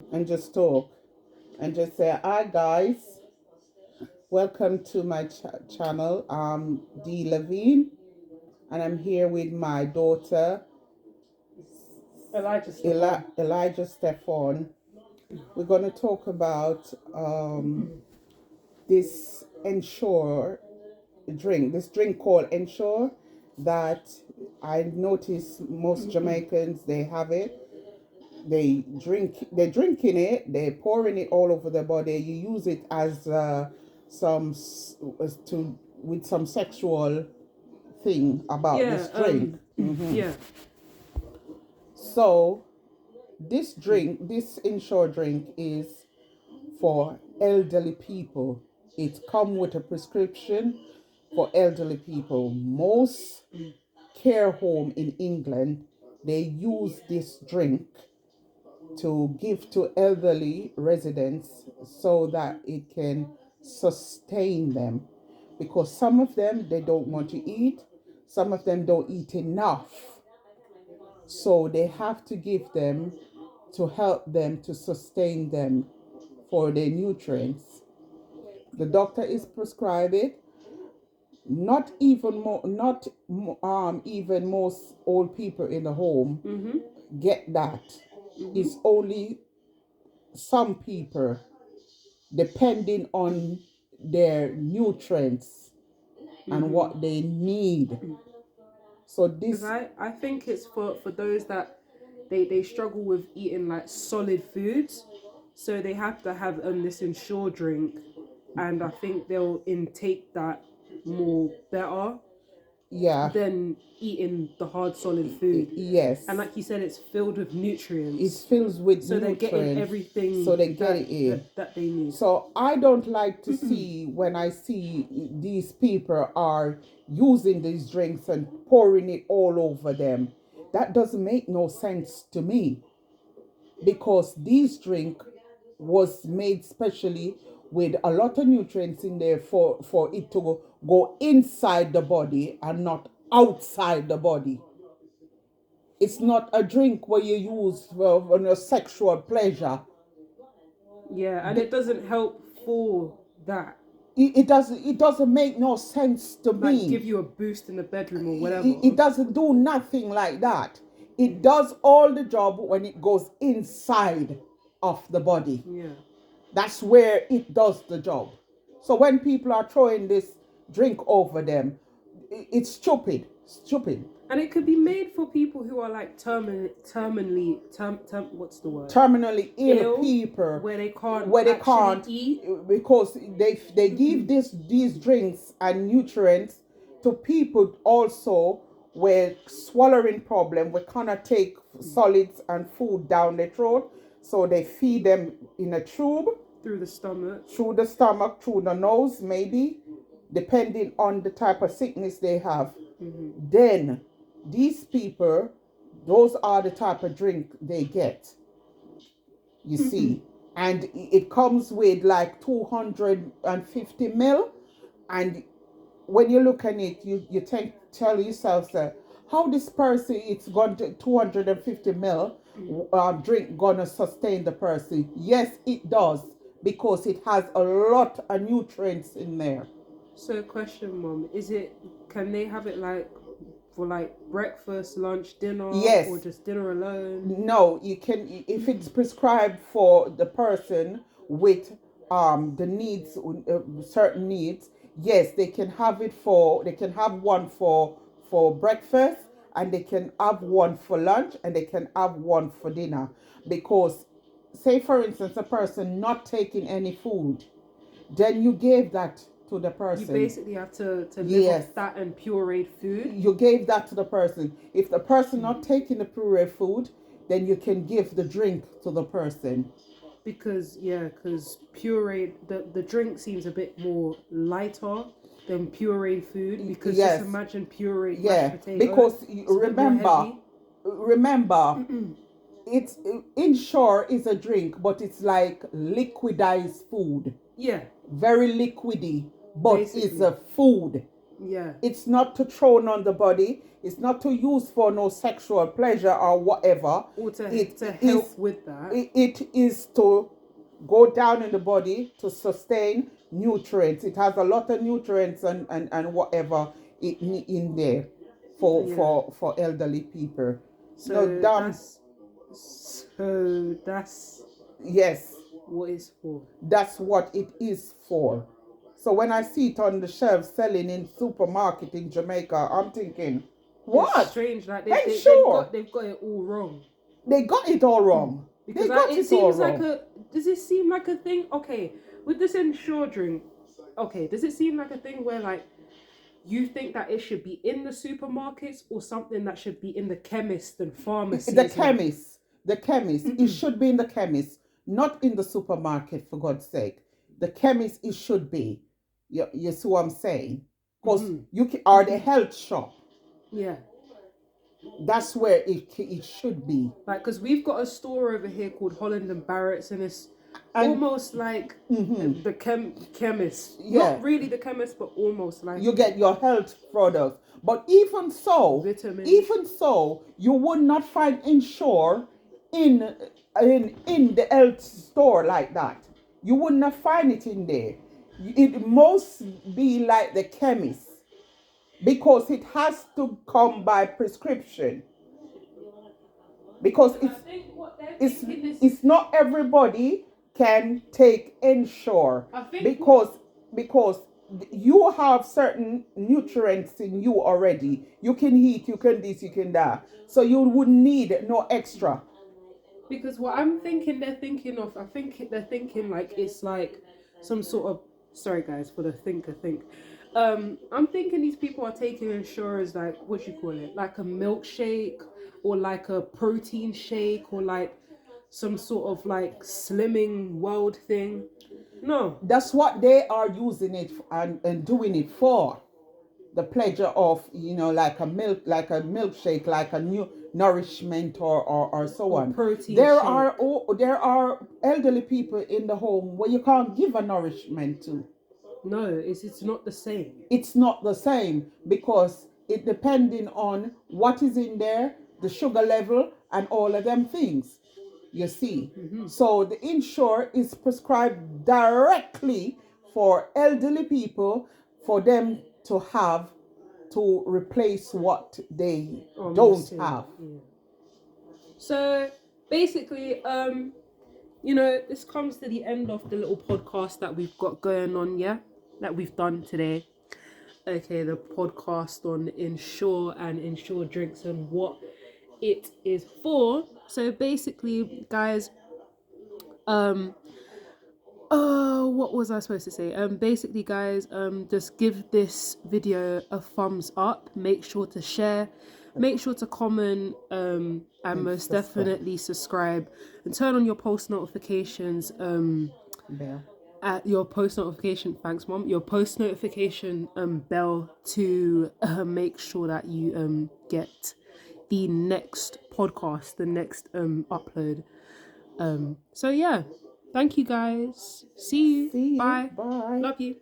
and just talk and just say, hi guys, welcome to my channel. I'm Dee Levine, and I'm here with my daughter Elijah Stephon. We're going to talk about this Ensure drink, this drink called Ensure, that I notice most Jamaicans, they have it. They're drinking it, they're pouring it all over their body. You use it as some to with some sexual thing about this drink. Yeah. So this drink, this Ensure drink, is for elderly people. It comes with a prescription for elderly people. Most care home in England, they use this drink to give to elderly residents so that it can sustain them, because some of them, they don't want to eat, some of them don't eat enough, so they have to give them to help them to sustain them for their nutrients. The doctor is prescribed it. Not even even most old people in the home get that. It's only some people, depending on their nutrients and what they need. So this, I think it's for those that they struggle with eating like solid foods, so they have to have this Ensure drink, and I think they'll intake that more better yeah, than eating the hard solid food. yes, And like you said, it's filled with nutrients. it's filled with so they're getting everything so they get it in. that they need. So I don't like to see, when I see these people are using these drinks and pouring it all over them. That doesn't make no sense to me, because these drink was made specially with a lot of nutrients in there for it to go inside the body and not outside the body. It's not a drink where you use for your sexual pleasure. Yeah, and it doesn't help for that. It doesn't make no sense to me. Like give you a boost in the bedroom or whatever. It doesn't do nothing like that. It does all the job when it goes inside of the body. Yeah. That's where it does the job. So when people are throwing this drink over them, it's stupid. Stupid. And it could be made for people who are like terminally what's the word? Terminally ill people, where they can't eat, because they give these drinks and nutrients to people also with swallowing problem. We cannot take solids and food down their throat, so they feed them in a tube through the stomach, through the nose, maybe, depending on the type of sickness they have. Then these people, those are the type of drink they get, you see. And it comes with like 250 ml. And when you look at it, you tell yourself that how this person, it's going to 250 ml drink gonna sustain the person. Yes, it does, because it has a lot of nutrients in there. So question, Mom, can they have it like for like breakfast, lunch, dinner? Yes. Or just dinner alone? No, you can, if it's prescribed for the person with the needs, certain needs. Yes, they can have one for breakfast, and they can have one for lunch, and they can have one for dinner. Because, say for instance, a person not taking any food, then you gave that to the person. You basically have to live off that and pureed food. You gave that to the person. If the person not taking the pureed food, then you can give the drink to the person. Because pureed, the drink seems a bit more lighter than pureed food. Because just imagine pureed mashed potatoes. Because remember, it's Ensure is a drink, but it's like liquidized food. Yeah. Very liquidy, but basically, it's a food. Yeah. It's not to throw on the body. It's not to use for no sexual pleasure or whatever. Or to It help is with that. it is to go down in the body to sustain nutrients. It has a lot of nutrients and whatever in there for elderly people. No So damn. that's Yes, what it's for. that's what it is for. So when I see it on the shelves selling in supermarket in Jamaica, I'm thinking, It's what? strange, like Sure. they've got it all wrong. They got it all wrong. Because They got it it all seems like wrong. does it seem like a thing? Okay, with this Ensure drink, okay, does it seem like a thing where like you think that it should be in the supermarkets or something that should be in the chemist and pharmacies? The chemist. It should be in the chemist, not in the supermarket, for God's sake. The chemist, it should be. You see what I'm saying? Because you can, or the health shop. Yeah. That's where it should be. Like, because we've got a store over here called Holland and Barrett's, and it's almost like the chemist. Yeah. Not really the chemist, but almost like you get your health products. But even so, vitamins. You would not find Ensure in the health store like that. You would not find it in there. It must be like the chemist because it has to come by prescription. Because it's not everybody can take Ensure because you have certain nutrients in you already. You can eat, you can this, you can that. So you would need no extra. Because what I'm thinking they're thinking of, I think they're thinking like it's like some sort of, sorry guys for the think. I'm thinking these people are taking Ensure as like, what you call it, like a milkshake or like a protein shake or like some sort of like slimming world thing. No. That's what they are using it and doing it for. The pleasure of, like a milkshake, like a new nourishment or so on. Protein there shake. there are elderly people in the home where you can't give a nourishment to. No, it's not the same. It's not the same because it depending on what is in there, the sugar level and all of them things. You see. So the Ensure is prescribed directly for elderly people for them to have to replace what they don't have. Yeah. So basically, this comes to the end of the little podcast that we've got going on, that we've done today. Okay, the podcast on Ensure and Ensure drinks and what it is for. So basically, guys, what was I supposed to say? Basically, guys, just give this video a thumbs up. Make sure to share. Make sure to comment. And most definitely subscribe and turn on your post notifications. At your post notification. Thanks, Mom. Your post notification bell to make sure that you get the next podcast, the next upload. So yeah. Thank you guys. See you. Bye. Bye. Love you.